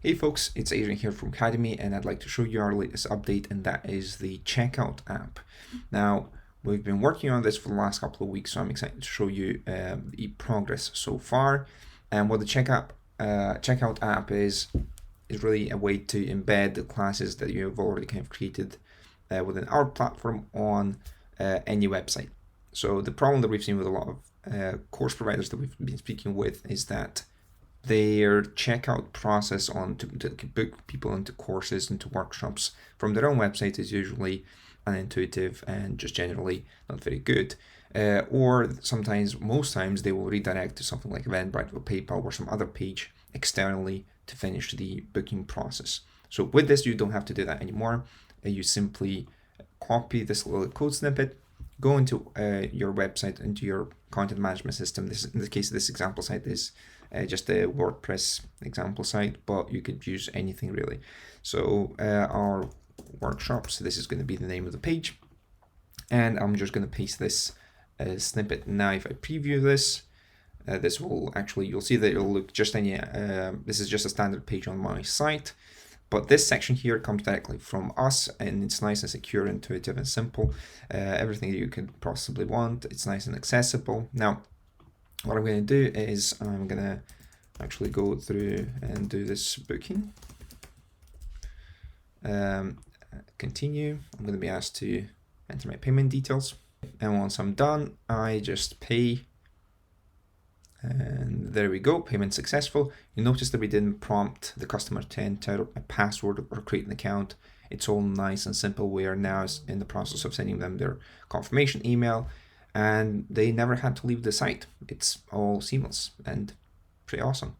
Hey folks, it's Adrian here from Cademy, and I'd like to show you our latest update, and that is the Checkout app. Now, we've been working on this for the last couple of weeks, so I'm excited to show you the progress so far. And what the Checkout app is really a way to embed the classes that you have already kind of created within our platform on any website. So the problem that we've seen with a lot of course providers that we've been speaking with is that their checkout process to book people into courses, into workshops from their own website is usually unintuitive and just generally not very good. Or sometimes, most times, they will redirect to something like Eventbrite or PayPal or some other page externally to finish the booking process. So with this, you don't have to do that anymore. You simply copy this little code snippet, go into your website, into your content management system. This, in the case of this example site, is just a WordPress example site, but you could use anything really. So our workshops, this is going to be the name of the page, and I'm just going to paste this snippet. Now if I preview this, this will actually, you'll see that it'll look just any, this is just a standard page on my site, but this section here comes directly from us, and it's nice and secure, intuitive and simple. Everything that you could possibly want. It's nice and accessible. Now what I'm going to do is I'm going to actually go through and do this booking. Continue. I'm going to be asked to enter my payment details. And once I'm done, I just pay. And there we go, payment successful. You notice that we didn't prompt the customer to enter a password or create an account. It's all nice and simple. We are now in the process of sending them their confirmation email, and they never had to leave the site. It's all seamless and pretty awesome.